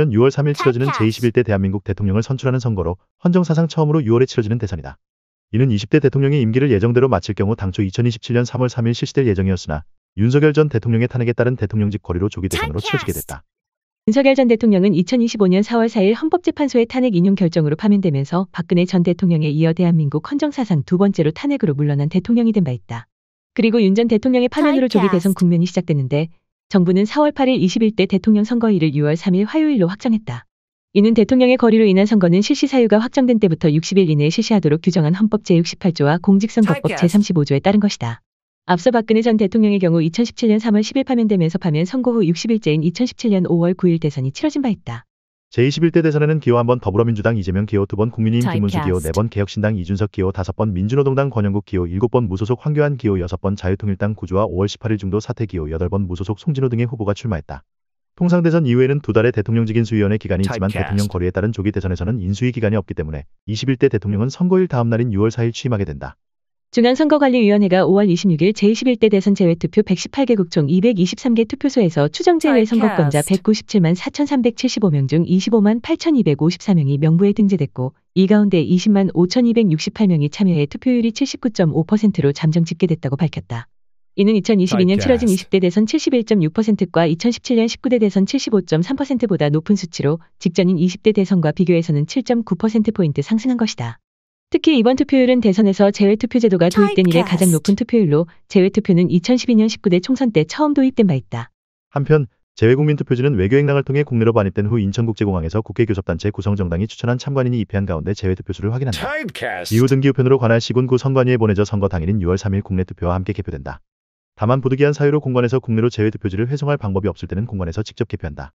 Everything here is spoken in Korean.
2017년 6월 3일 치러지는 제21대 대한민국 대통령을 선출하는 선거로 헌정사상 처음으로 6월에 치러지는 대선이다. 이는 20대 대통령의 임기를 예정대로 마칠 경우 당초 2027년 3월 3일 실시될 예정이었으나 윤석열 전 대통령의 탄핵에 따른 대통령직 거리로 조기 대선으로 치러지게 됐다. 윤석열 전 대통령은 2025년 4월 4일 헌법재판소의 탄핵 인용 결정으로 파면되면서 박근혜 전 대통령에 이어 대한민국 헌정사상 두 번째로 탄핵으로 물러난 대통령이 된 바 있다. 그리고 윤 전 대통령의 파면으로 조기 대선 국면이 시작됐는데 정부는 4월 8일 21대 대통령 선거일을 6월 3일 화요일로 확정했다. 이는 대통령의 거리로 인한 선거는 실시 사유가 확정된 때부터 60일 이내에 실시하도록 규정한 헌법 제68조와 공직선거법 제35조에 따른 것이다. 앞서 박근혜 전 대통령의 경우 2017년 3월 10일 파면되면서 파면 선고 후 60일째인 2017년 5월 9일 대선이 치러진 바 있다. 제21대 대선에는 기호 1번 더불어민주당 이재명, 기호 2번 국민의힘 김문수, 기호 4번 개혁신당 이준석, 기호 5번 민주노동당 권영국, 기호 7번 무소속 황교안, 기호 6번 자유통일당 구주와 5월 18일 중도 사퇴, 기호 8번 무소속 송진호 등의 후보가 출마했다. 통상대선 이후에는 두 달의 대통령직인수위원회 기간이 있지만 대통령 거리에 따른 조기 대선에서는 인수위 기간이 없기 때문에 21대 대통령은 선거일 다음 날인 6월 4일 취임하게 된다. 중앙선거관리위원회가 5월 26일 제21대 대선 제외투표 118개국 총 223개 투표소에서 추정 제외 선거권자 197만 4,375명 중 25만 8,254명이 명부에 등재됐고 이 가운데 20만 5,268명이 참여해 투표율이 79.5%로 잠정 집계됐다고 밝혔다. 이는 2022년 치러진 20대 대선 71.6%과 2017년 19대 대선 75.3%보다 높은 수치로 직전인 20대 대선과 비교해서는 7.9%포인트 상승한 것이다. 특히 이번 투표율은 대선에서 제외투표 제도가 도입된 이래 가장 높은 투표율로 제외투표는 2012년 19대 총선 때 처음 도입된 바 있다. 한편 제외국민투표지는 외교행랑을 통해 국내로 반입된 후 인천국제공항에서 국회교섭단체 구성정당이 추천한 참관인이 입회한 가운데 제외투표수를 확인한다. 이후 등기우편으로 관할 시군구 선관위에 보내져 선거 당일인 6월 3일 국내 투표와 함께 개표된다. 다만 부득이한 사유로 공관에서 국내로 제외투표지를 회송할 방법이 없을 때는 공관에서 직접 개표한다.